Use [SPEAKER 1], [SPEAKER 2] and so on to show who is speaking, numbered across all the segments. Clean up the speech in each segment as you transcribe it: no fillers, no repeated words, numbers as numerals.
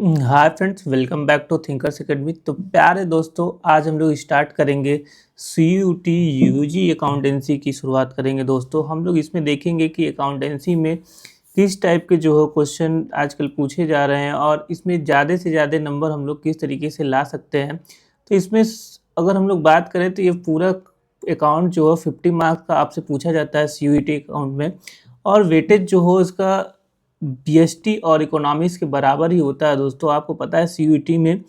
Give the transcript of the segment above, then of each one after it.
[SPEAKER 1] Hi friends, welcome back to Thinkers Academy. तो प्यारे दोस्तों, आज हम लोग स्टार्ट करेंगे CUT UG अकाउंटेंसी की शुरुआत करेंगे। दोस्तों, हम लोग इसमें देखेंगे कि अकाउंटेंसी में किस टाइप के जो है क्वेश्चन आजकल पूछे जा रहे हैं और इसमें ज़्यादा से ज़्यादा नंबर हम लोग किस तरीके से ला सकते हैं। तो इसमें अगर हम लोग बात करें तो ये पूरा अकाउंट जो है 50 मार्क्स का आपसे पूछा जाता है CUT अकाउंट में, और वेटेज जो हो इसका BST और इकोनॉमिक्स के बराबर ही होता है। दोस्तों, आपको पता है CUT में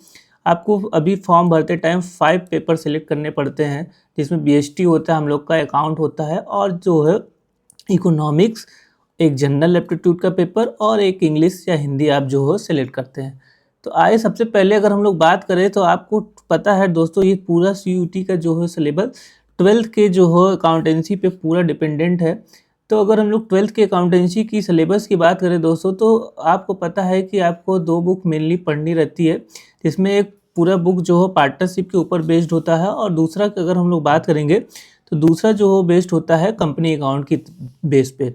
[SPEAKER 1] आपको अभी फॉर्म भरते टाइम 5 पेपर सेलेक्ट करने पड़ते हैं, जिसमें BST होता है, हम लोग का अकाउंट होता है, और जो है इकोनॉमिक्स, एक जनरल एप्टीट्यूड का पेपर और एक इंग्लिश या हिंदी आप जो हो सेलेक्ट करते हैं। तो आइए सबसे पहले अगर हम लोग बात करें तो आपको पता है दोस्तों, ये पूरा CUT का जो है सिलेबस 12th के जो हो अकाउंटेंसी पे पूरा डिपेंडेंट है। तो अगर हम लोग 12th के अकाउंटेंसी की सिलेबस की बात करें दोस्तों, तो आपको पता है कि आपको 2 बुक मेनली पढ़नी रहती है, जिसमें एक पूरा बुक जो हो पार्टनरशिप के ऊपर बेस्ड होता है, और दूसरा अगर हम लोग बात करेंगे तो दूसरा जो हो बेस्ड होता है कंपनी अकाउंट की बेस पे।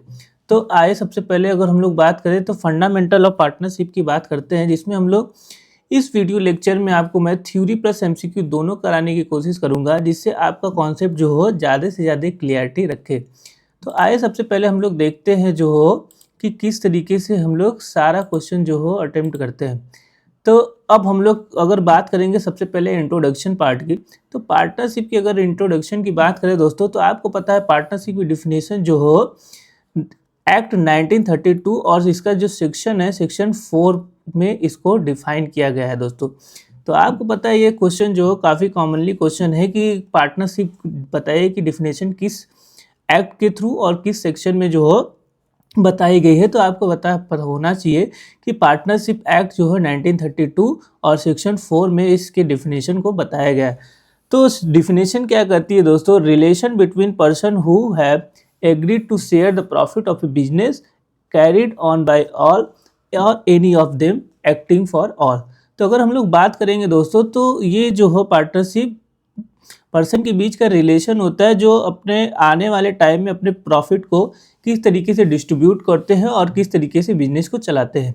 [SPEAKER 1] तो आइए सबसे पहले अगर हम लोग बात करें तो फंडामेंटल ऑफ पार्टनरशिप की बात करते हैं, जिसमें हम लोग इस वीडियो लेक्चर में आपको मैं थ्योरी प्लस MCQ दोनों कराने की कोशिश करूंगा, जिससे आपका कॉन्सेप्ट जो हो ज़्यादा से ज़्यादा क्लियरिटी रखे। तो आइए सबसे पहले हम लोग देखते हैं जो हो कि किस तरीके से हम लोग सारा क्वेश्चन जो हो अटेम्प्ट करते हैं। तो अब हम लोग अगर बात करेंगे सबसे पहले इंट्रोडक्शन पार्ट की, तो पार्टनरशिप की अगर इंट्रोडक्शन की बात करें दोस्तों, तो आपको पता है पार्टनरशिप की डिफिनेशन जो हो एक्ट 1932 और इसका जो सेक्शन है सेक्शन 4 में इसको डिफाइन किया गया है दोस्तों। तो आपको पता है ये क्वेश्चन जो काफ़ी कॉमनली क्वेश्चन है कि पार्टनरशिप बताइए कि डिफिनेशन किस एक्ट के थ्रू और किस सेक्शन में जो हो बताई गई है। तो आपको पता होना चाहिए कि पार्टनरशिप एक्ट जो है 1932 और सेक्शन 4 में इसके डिफिनेशन को बताया गया है। तो डिफिनेशन क्या करती है दोस्तों, relation between person who have agreed to share the profit of a business carried on by all or any of them acting for all. तो अगर हम लोग बात करेंगे दोस्तों, तो ये जो हो पार्टनरशिप पर्सन के बीच का रिलेशन होता है, जो अपने आने वाले टाइम में अपने प्रॉफिट को किस तरीके से डिस्ट्रीब्यूट करते हैं और किस तरीके से बिजनेस को चलाते हैं।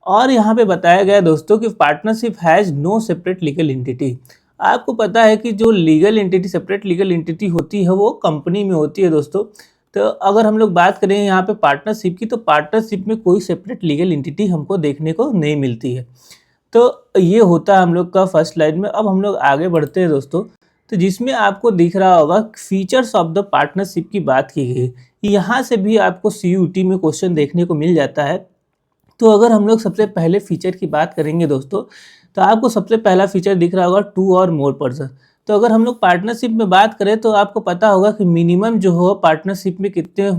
[SPEAKER 1] और यहाँ पे बताया गया दोस्तों कि partnership has no separate legal entity. आपको पता है कि जो legal entity, separate legal entity होती है वो कंपनी में होती है दोस्तों। तो अगर हम लोग बात करें यहाँ पे पार्टनरशिप की, तो पार्टनरशिप में कोई सेपरेट लीगल एंटिटी हमको देखने को नहीं मिलती है। तो ये होता है हम लोग का फर्स्ट लाइन में। अब हम लोग आगे बढ़ते हैं दोस्तों, तो जिसमें आपको दिख रहा होगा फीचर्स ऑफ द पार्टनरशिप की बात की गई। यहाँ से भी आपको CUT में क्वेश्चन देखने को मिल जाता है। तो अगर हम लोग सबसे पहले फीचर की बात करेंगे दोस्तों, तो आपको सबसे पहला फीचर दिख रहा होगा 2 और मोर पर्सन। तो अगर हम लोग पार्टनरशिप में बात करें तो आपको पता होगा कि मिनिमम जो हो पार्टनरशिप में कितने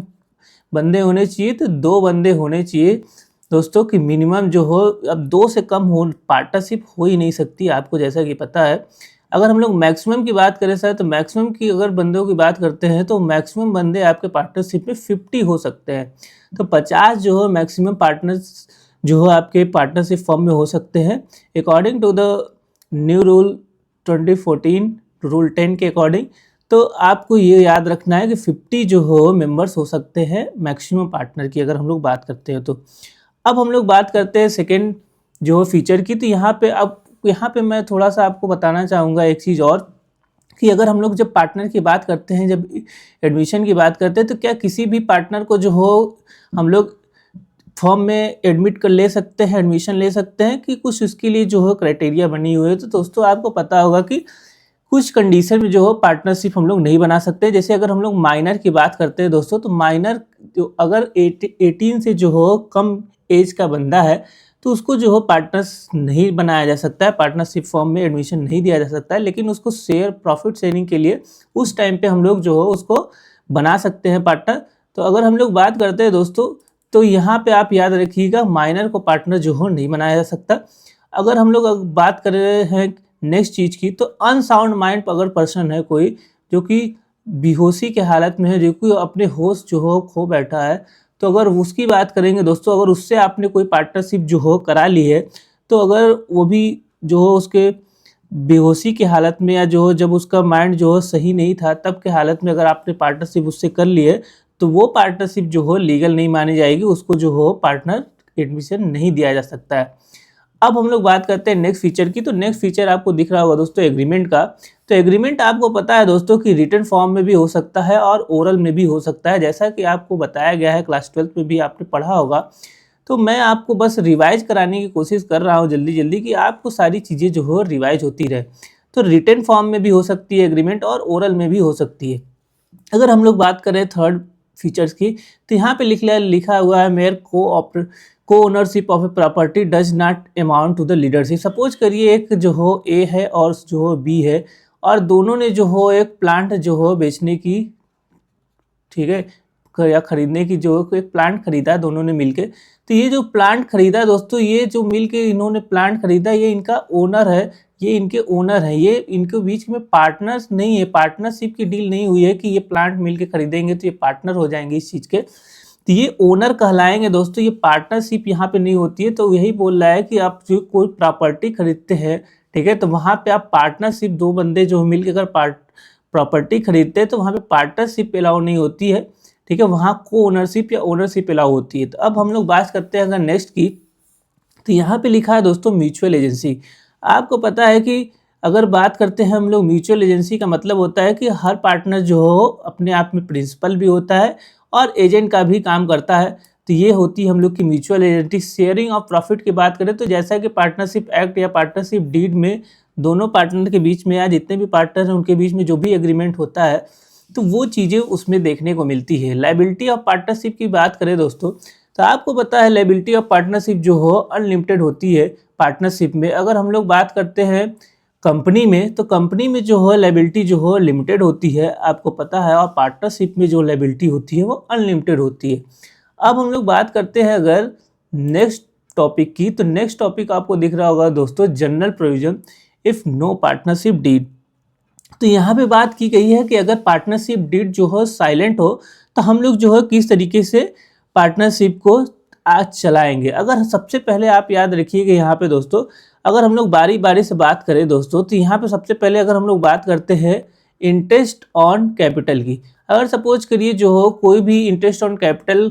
[SPEAKER 1] बंदे होने चाहिए, तो 2 बंदे होने चाहिए दोस्तों कि मिनिमम जो हो। अब 2 से कम हो पार्टनरशिप हो ही नहीं सकती, आपको जैसा कि पता है। अगर हम लोग मैक्सिमम की बात करें सर, तो मैक्सिमम की अगर बंदों की बात करते हैं तो मैक्सिमम बंदे आपके पार्टनरशिप में 50 हो सकते हैं। तो 50 जो हो मैक्सिमम पार्टनर्स जो हो आपके पार्टनरशिप फर्म में हो सकते हैं, according to the new rule 2014 rule 10 के अकॉर्डिंग। तो आपको ये याद रखना है कि 50 जो हो मेंबर्स हो सकते हैं मैक्सिमम पार्टनर की, अगर हम लोग बात करते हैं तो। अब हम लोग बात करते हैं सेकेंड जो फीचर की। तो यहाँ पे मैं थोड़ा सा आपको बताना चाहूँगा एक चीज़ और, कि अगर हम लोग जब पार्टनर की बात करते हैं, जब एडमिशन की बात करते हैं, तो क्या किसी भी पार्टनर को जो हो हम लोग फॉर्म में एडमिट कर ले सकते हैं, एडमिशन ले सकते हैं, कि कुछ उसके लिए जो हो क्राइटेरिया बनी हुई है। तो दोस्तों आपको पता होगा कि कुछ कंडीशन में जो हो पार्टनरशिप हम लोग नहीं बना सकते। जैसे अगर हम लोग माइनर की बात करते हैं दोस्तों, तो माइनर जो अगर 18 से जो हो कम एज का बंदा है, तो उसको जो हो पार्टनर्स नहीं बनाया जा सकता है, पार्टनरशिप फॉर्म में एडमिशन नहीं दिया जा सकता है। लेकिन उसको प्रॉफिट शेयरिंग के लिए उस टाइम पे हम लोग जो हो उसको बना सकते हैं पार्टनर। तो अगर हम लोग बात करते हैं दोस्तों, तो यहाँ पे आप याद रखिएगा माइनर को पार्टनर जो हो नहीं बनाया जा सकता। अगर हम लोग बात कर रहे हैं नेक्स्ट चीज़ की, तो अनसाउंड माइंड अगर पर्सन है कोई जो कि बेहोशी के हालत में है, जो कि अपने होश जो हो खो बैठा है, तो अगर उसकी बात करेंगे दोस्तों, अगर उससे आपने कोई पार्टनरशिप जो हो करा ली है, तो अगर वो भी जो हो उसके बेहोशी की हालत में, या जो जब उसका माइंड जो हो सही नहीं था तब के हालत में अगर आपने पार्टनरशिप उससे कर ली है, तो वो पार्टनरशिप जो हो लीगल नहीं मानी जाएगी, उसको जो हो पार्टनर एडमिशन नहीं दिया जा सकता है। अब हम लोग बात करते हैं नेक्स्ट फीचर की। तो नेक्स्ट फीचर आपको दिख रहा होगा दोस्तों एग्रीमेंट का। तो एग्रीमेंट आपको पता है दोस्तों कि रिटन फॉर्म में भी हो सकता है और ओरल में भी हो सकता है, जैसा कि आपको बताया गया है, क्लास 12 में भी आपने पढ़ा होगा। तो मैं आपको बस रिवाइज कराने की कोशिश कर रहा हूँ जल्दी जल्दी, कि आपको सारी चीज़ें जो हो रिवाइज होती रहे। तो रिटन फॉर्म में भी हो सकती है एग्रीमेंट और ओरल में भी हो सकती है। अगर हम लोग बात करें थर्ड फीचर्स की, तो यहाँ पे लिखा हुआ है mere co ownership of a property does not amount to the leadership. Suppose करिए एक जो हो ए है और जो हो बी है, और दोनों ने जो हो एक प्लांट जो हो बेचने की, ठीक है, या खरीदने की, जो एक प्लांट खरीदा दोनों ने मिलके। तो ये जो प्लांट खरीदा दोस्तों, ये जो मिलके इन्होंने प्लांट खरीदा, ये इनका ओनर है, ये इनके ओनर हैं। ये इनके बीच में पार्टनर्स नहीं है, पार्टनरशिप की डील नहीं हुई है कि ये प्लांट मिलके खरीदेंगे तो ये पार्टनर हो जाएंगे इस चीज़ के। तो ये ओनर कहलाएंगे दोस्तों, ये पार्टनरशिप यहाँ पे नहीं होती है। तो यही बोल रहा है कि आप जो कोई प्रॉपर्टी खरीदते हैं, ठीक है, तो वहाँ पे आप पार्टनरशिप, दो बंदे जो मिलकर अगर प्रॉपर्टी खरीदते हैं तो वहाँ पे पार्टनरशिप अलाउ नहीं होती है, ठीक है, वहाँ को ओनरशिप या ओनरशिप अलाउ होती है। तो अब हम लोग बात करते हैं अगर नेक्स्ट की, तो यहाँ पे लिखा है दोस्तों म्यूचुअल एजेंसी। आपको पता है कि अगर बात करते हैं हम लोग म्यूचुअल एजेंसी का मतलब होता है कि हर पार्टनर जो हो अपने आप में प्रिंसिपल भी होता है और एजेंट का भी काम करता है। तो ये होती है हम लोग की mutual agency. Sharing of profit की बात करें तो जैसा कि पार्टनरशिप एक्ट या पार्टनरशिप डीड में दोनों पार्टनर के बीच में या जितने भी पार्टनर हैं उनके बीच में जो भी एग्रीमेंट होता है, तो वो चीज़ें उसमें देखने को मिलती है। लायबिलिटी ऑफ पार्टनरशिप की बात करें दोस्तों, तो आपको पता है लायबिलिटी ऑफ पार्टनरशिप जो हो अनलिमिटेड होती है पार्टनरशिप में। अगर हम लोग बात करते हैं कंपनी में, तो कंपनी में जो हो लायबिलिटी जो हो लिमिटेड होती है, आपको पता है, और पार्टनरशिप में जो लायबिलिटी होती है वो अनलिमिटेड होती है। अब हम लोग बात करते हैं अगर नेक्स्ट टॉपिक की, तो नेक्स्ट टॉपिक आपको दिख रहा होगा दोस्तों general provision if no partnership deed. तो यहाँ पे बात की गई है कि अगर पार्टनरशिप डीड जो हो साइलेंट हो तो हम लोग जो है किस तरीके से पार्टनरशिप को आज चलाएंगे। अगर सबसे पहले आप याद रखिएगा यहाँ पे दोस्तों, अगर हम लोग बारी बारी से बात करें दोस्तों, तो यहाँ पे सबसे पहले अगर हम लोग बात करते हैं इंटरेस्ट ऑन कैपिटल की। अगर सपोज करिए जो हो कोई भी इंटरेस्ट ऑन कैपिटल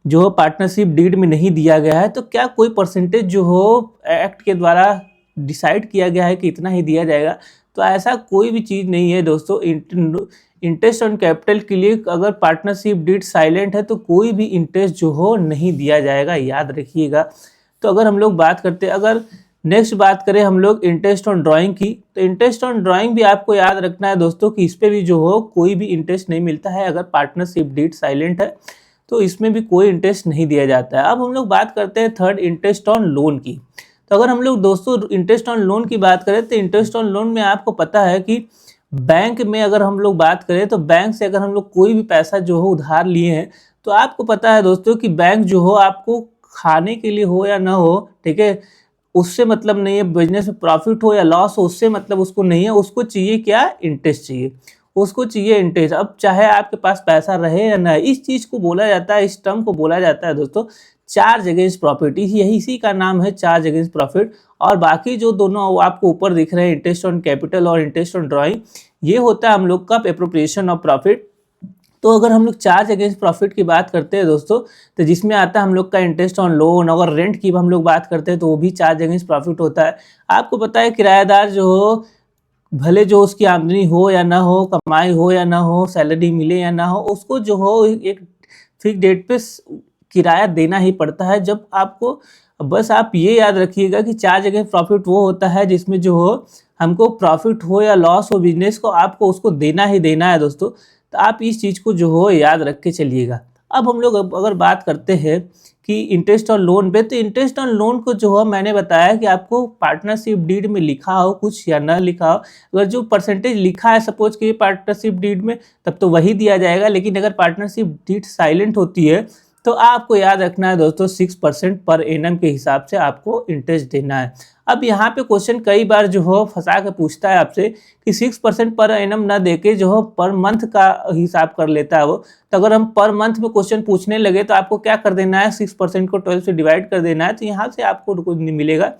[SPEAKER 1] जो हो पार्टनरशिप डीड में नहीं दिया गया है, तो क्या कोई परसेंटेज जो हो एक्ट के द्वारा डिसाइड किया गया है कि इतना ही दिया जाएगा? तो ऐसा कोई भी चीज़ नहीं है दोस्तों। इंटरेस्ट ऑन कैपिटल के लिए अगर पार्टनरशिप डीड साइलेंट है तो कोई भी इंटरेस्ट जो हो नहीं दिया जाएगा, याद रखिएगा। तो अगर हम लोग बात करते हैं, अगर नेक्स्ट बात करें हम लोग इंटरेस्ट ऑन ड्राइंग की, तो इंटरेस्ट ऑन ड्राइंग भी आपको याद रखना है दोस्तों कि इस पर भी जो हो कोई भी इंटरेस्ट नहीं मिलता है। अगर पार्टनरशिप डीड साइलेंट है तो इसमें भी कोई इंटरेस्ट नहीं दिया जाता है। अब हम लोग बात करते हैं थर्ड इंटरेस्ट ऑन लोन की। तो अगर हम लोग दोस्तों इंटरेस्ट ऑन लोन की बात करें तो इंटरेस्ट ऑन लोन में आपको पता है कि बैंक में अगर हम लोग बात करें तो बैंक से अगर हम लोग कोई भी पैसा जो हो उधार लिए हैं, तो आपको पता है दोस्तों कि बैंक जो हो आपको खाने के लिए हो या ना हो, ठीक है, उससे मतलब नहीं है। बिजनेस में प्रॉफिट हो या लॉस हो उससे मतलब उसको नहीं है, उसको चाहिए क्या? इंटरेस्ट चाहिए, उसको चाहिए इंटरेस्ट। अब चाहे आपके पास पैसा रहे या ना, इस चीज़ को बोला जाता है, इस टर्म को बोला जाता है दोस्तों चार्ज अगेंस्ट प्रॉफिट। यही इसी का नाम है चार्ज अगेंस्ट प्रॉफिट। और बाकी जो दोनों आपको ऊपर दिख रहे हैं इंटरेस्ट ऑन कैपिटल और इंटरेस्ट ऑन ड्राइंग, ये होता है हम लोग का एप्रोप्रिएशन ऑफ प्रॉफिट। तो अगर हम लोग चार्ज अगेंस्ट प्रॉफिट की बात करते हैं दोस्तों, तो जिसमें आता है हम लोग का इंटरेस्ट ऑन लोन। अगर रेंट की हम लोग बात करते हैं तो वो भी चार्ज अगेंस्ट प्रॉफिट होता है। आपको पता है किराएदार जो हो, भले जो उसकी आमदनी हो या ना हो, कमाई हो या ना हो, सैलरी मिले या ना हो, उसको जो हो एक फिक्स डेट पे किराया देना ही पड़ता है। जब आपको, बस आप ये याद रखिएगा कि चार्ज अगेंस्ट प्रॉफिट वो होता है जिसमें जो हो हमको प्रॉफिट हो या लॉस हो बिजनेस को, आपको उसको देना ही देना है दोस्तों। तो आप इस चीज़ को जो हो याद रख के चलिएगा। अब हम लोग अगर बात करते हैं कि इंटरेस्ट ऑन लोन पे, तो इंटरेस्ट ऑन लोन को जो है मैंने बताया कि आपको पार्टनरशिप डीड में लिखा हो कुछ या ना लिखा हो, अगर जो परसेंटेज लिखा है सपोज कि पार्टनरशिप डीड में, तब तो वही दिया जाएगा। लेकिन अगर पार्टनरशिप डीड साइलेंट होती है तो आपको याद रखना है दोस्तों 6% पर एनम के हिसाब से आपको इंटरेस्ट देना है। अब यहाँ पे क्वेश्चन कई बार जो हो फंसा के पूछता है आपसे कि 6% पर एनम ना देके जो हो पर मंथ का हिसाब कर लेता है वो। तो अगर हम पर मंथ में क्वेश्चन पूछने लगे तो आपको क्या कर देना है, 6% को 12 से डिवाइड कर देना है। तो यहाँ से आपको मिलेगा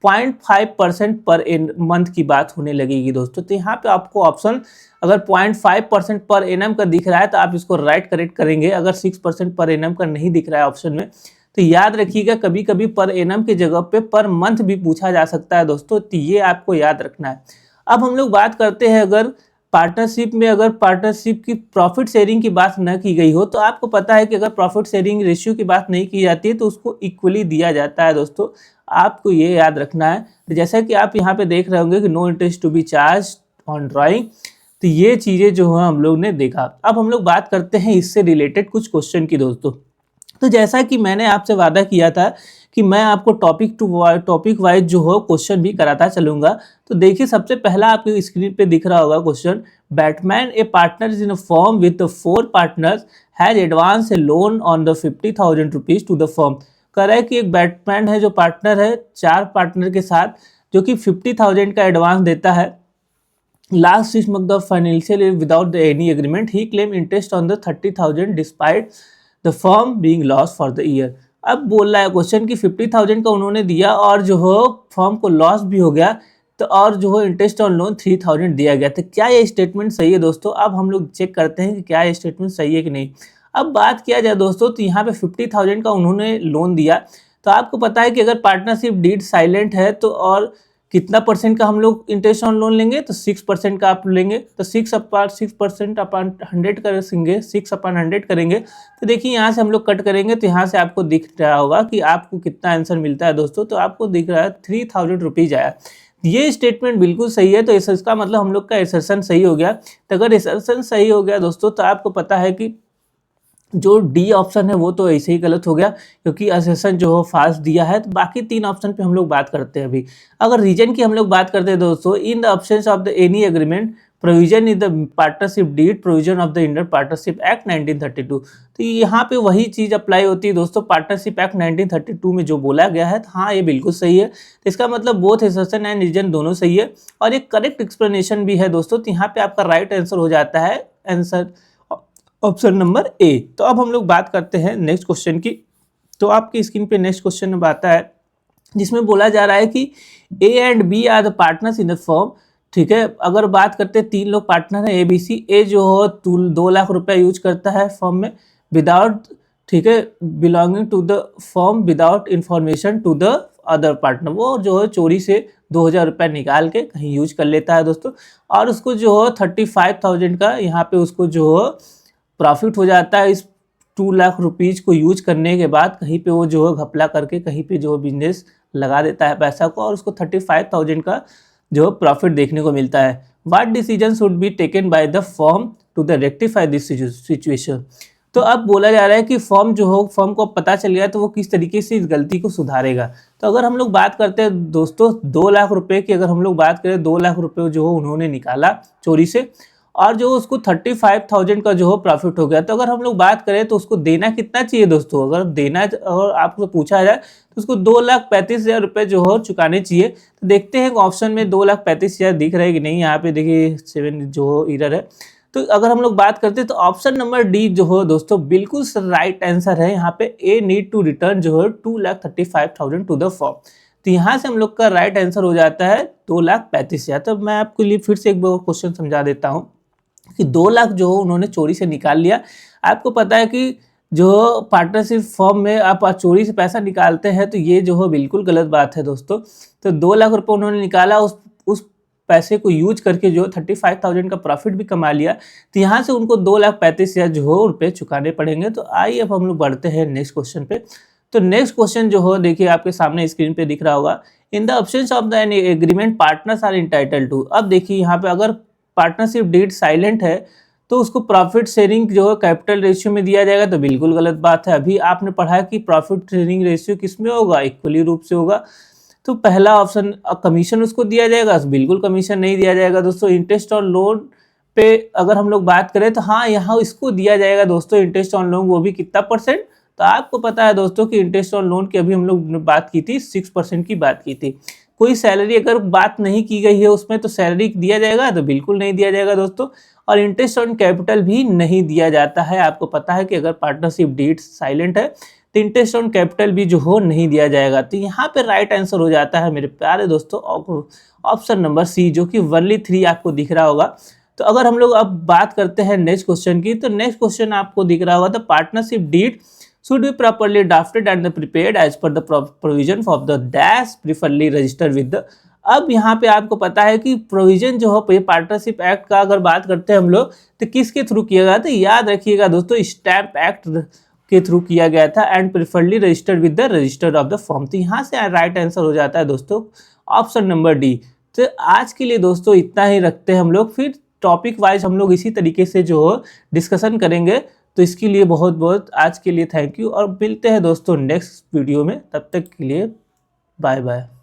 [SPEAKER 1] 0.5% पर मंथ की बात होने लगेगी दोस्तों। तो यहाँ पे आपको ऑप्शन अगर 0.5% पर एनम का दिख रहा है तो आप इसको राइट करेक्ट करेंगे। अगर 6% पर एनम का नहीं दिख रहा है ऑप्शन में तो याद रखिएगा कभी कभी पर एनम की जगह पे पर मंथ भी पूछा जा सकता है दोस्तों, तो ये आपको याद रखना है। अब हम लोग बात करते हैं अगर पार्टनरशिप में अगर पार्टनरशिप की प्रॉफिट शेयरिंग की बात न की गई हो, तो आपको पता है कि अगर प्रॉफिट शेयरिंग रेशियो की बात नहीं की जाती है तो उसको इक्वली दिया जाता है दोस्तों, आपको ये याद रखना है। तो जैसा कि आप यहाँ पे देख रहे होंगे कि no interest to be charge on drawing, तो ये चीज़ें जो है हम लोग ने देखा। अब हम लोग बात करते हैं इससे रिलेटेड कुछ क्वेश्चन की दोस्तों। तो जैसा कि मैंने आपसे वादा किया था कि मैं आपको टॉपिक वाइज जो हो क्वेश्चन भी कराता चलूंगा। तो देखिए सबसे पहला आपकी स्क्रीन पे दिख रहा होगा question, Batman a partner in a firm with 4 partners has advance a loan on the 50,000 rupees to the firm. कह रहा है कि एक बैटमैन है जो पार्टनर है 4 पार्टनर के साथ, जो कि 50,000 का एडवांस देता है। Last 6 months of financial year without any agreement, he claimed interest on the 30,000 despite the firm being lost for the year। अब बोल रहा है क्वेश्चन कि 50,000 का उन्होंने दिया और जो हो फर्म को लॉस भी हो गया, तो और जो हो इंटरेस्ट ऑन लोन 3,000 दिया गया। तो क्या ये स्टेटमेंट सही है दोस्तों? अब हम लोग चेक करते हैं कि क्या ये स्टेटमेंट सही है कि नहीं। अब बात किया जाए दोस्तों, तो यहाँ पे 50,000 का उन्होंने लोन दिया, तो आपको पता है कि अगर पार्टनरशिप डीड साइलेंट है तो और कितना परसेंट का हम लोग इंटरेस्ट ऑन लोन लेंगे, तो 6% का आप लेंगे, तो 6% अपन 100 करेंगे, 6/100 करेंगे। तो देखिए यहाँ से हम लोग कट करेंगे, तो यहाँ से आपको दिख रहा होगा कि आपको कितना आंसर मिलता है दोस्तों। तो आपको दिख रहा है 3,000 रुपीज आया। ये स्टेटमेंट बिल्कुल सही है, तो इसका मतलब हम लोग का एसर्शन सही हो गया। तो अगर एसर्शन सही हो गया दोस्तों, तो आपको पता है कि जो डी ऑप्शन है वो तो ऐसे ही गलत हो गया, क्योंकि असर्शन जो हो फाल्स दिया है। तो बाकी 3 ऑप्शन पे हम लोग बात करते हैं अभी। अगर रीजन की हम लोग बात करते हैं दोस्तों, in the options of the any agreement provision in the partnership deed provision of the Indian Partnership Act 1932। तो यहाँ पे वही चीज़ अप्लाई होती है दोस्तों, पार्टनरशिप एक्ट 1932 में जो बोला गया है। तो हाँ, ये बिल्कुल सही है। तो इसका मतलब बोथ असर्शन एंड रीजन दोनों सही है, और एक करेक्ट एक्सप्लेनेशन भी है दोस्तों। तो यहाँ पे आपका राइट आंसर हो जाता है आंसर ऑप्शन नंबर ए। तो अब हम लोग बात करते हैं नेक्स्ट क्वेश्चन की। तो आपकी स्क्रीन पे नेक्स्ट क्वेश्चन में आता है, जिसमें बोला जा रहा है कि A and B are the partners in the firm. ठीक है, अगर बात करते हैं 3 लोग पार्टनर हैं ए बी सी। ए जो हो 2 लाख रुपया यूज करता है फर्म में विदाउट, ठीक है, belonging to the firm without information to the other partner. वो जो है चोरी से 2,000 रुपया निकाल के कहीं यूज कर लेता है दोस्तों, और उसको जो हो 35,000 का यहाँ पे उसको जो हो प्रॉफिट हो जाता है। इस 2 लाख रुपीज को यूज करने के बाद कहीं पे वो जो है घपला करके कहीं पे जो बिजनेस लगा देता है पैसा को, और उसको 35,000 का जो प्रॉफिट देखने को मिलता है। What decision should be taken by the firm to the rectify this situation. तो अब बोला जा रहा है कि फर्म जो हो, फर्म को पता चल गया तो वो किस तरीके से इस गलती को सुधारेगा। तो अगर हम लोग बात करते हैं दोस्तों 2 लाख रुपए की, अगर हम लोग बात करें 2 लाख रुपए जो हो उन्होंने निकाला चोरी से, और जो उसको 35,000 का जो हो प्रॉफिट हो गया। तो अगर हम लोग बात करें तो उसको देना कितना चाहिए दोस्तों? अगर देना और आपको पूछा जाए तो उसको 2,35,000 रुपये जो हो चुकाने चाहिए। तो देखते हैं ऑप्शन में 2,35,000 दिख रहा है कि नहीं। यहाँ पे देखिए 7 जो हो इरर है। तो अगर हम लोग बात करते हैं तो ऑप्शन नंबर डी जो हो दोस्तों बिल्कुल राइट आंसर है। यहाँ पे ए नीड टू रिटर्न जो है 2,35,000 टू द फर्म। तो यहाँ से हम लोग का राइट आंसर हो जाता है 2,35,000। तो मैं आपके लिए फिर से एक बार क्वेश्चन समझा देता हूँ कि 2 लाख जो उन्होंने चोरी से निकाल लिया। आपको पता है कि जो पार्टनरशिप फर्म में आप चोरी से पैसा निकालते हैं तो ये जो हो बिल्कुल गलत बात है दोस्तों। तो 2 लाख रुपए उन्होंने निकाला, उस पैसे को यूज करके जो 35,000 का प्रॉफिट भी कमा लिया। तो यहाँ से उनको 2,35,000 जो हो रुपये चुकाने पड़ेंगे। तो आइए अब हम लोग बढ़ते हैं नेक्स्ट क्वेश्चन पे। तो नेक्स्ट क्वेश्चन जो हो देखिए आपके सामने स्क्रीन पे दिख रहा होगा, in the options of the agreement partners are entitled to. अब देखिए यहाँ पे अगर पार्टनरशिप डीड साइलेंट है तो उसको प्रॉफिट शेयरिंग जो है कैपिटल रेशियो में दिया जाएगा। तो बिल्कुल गलत बात है। अभी आपने पढ़ा कि प्रॉफिट शेयरिंग रेशियो किस में होगा? इक्वली रूप से होगा। तो पहला ऑप्शन कमीशन उसको दिया जाएगा, बिल्कुल कमीशन नहीं दिया जाएगा दोस्तों। इंटरेस्ट ऑन लोन पे अगर हम लोग बात करें तो हाँ, यहाँ इसको दिया जाएगा दोस्तों इंटरेस्ट ऑन लोन, वो भी कितना परसेंट? तो आपको पता है दोस्तों कि इंटरेस्ट ऑन लोन की अभी हम लोग बात की थी 6% की बात की थी। कोई सैलरी अगर बात नहीं की गई है उसमें तो सैलरी दिया जाएगा? तो बिल्कुल नहीं दिया जाएगा दोस्तों। और इंटरेस्ट ऑन कैपिटल भी नहीं दिया जाता है। आपको पता है कि अगर पार्टनरशिप डीड साइलेंट है तो इंटरेस्ट ऑन कैपिटल भी जो हो नहीं दिया जाएगा। तो यहाँ पे राइट आंसर हो जाता है मेरे प्यारे दोस्तों ऑप्शन नंबर सी, जो कि 1-3 आपको दिख रहा होगा। तो अगर हम लोग अब बात करते हैं नेक्स्ट क्वेश्चन की, तो नेक्स्ट क्वेश्चन आपको दिख रहा होगा the partnership deed should be properly drafted and prepared as per the provision of the dash preferably registered with the। अब यहाँ पे आपको पता है कि प्रोविजन जो है पार्टनरशिप एक्ट का अगर बात करते हैं हम लोग तो किसके थ्रू किया गया था, याद रखिएगा दोस्तों स्टैम्प एक्ट के थ्रू किया गया था and preferably registered with the registered of the form. तो यहाँ से राइट आंसर हो जाता है दोस्तों ऑप्शन नंबर डी। तो आज के लिए दोस्तों इतना ही रखते हैं हम लोग, फिर टॉपिक वाइज हम लोग इसी तरीके से जो डिस्कशन करेंगे। तो इसके लिए बहुत बहुत आज के लिए थैंक यू और मिलते हैं दोस्तों नेक्स्ट वीडियो में, तब तक के लिए बाय बाय।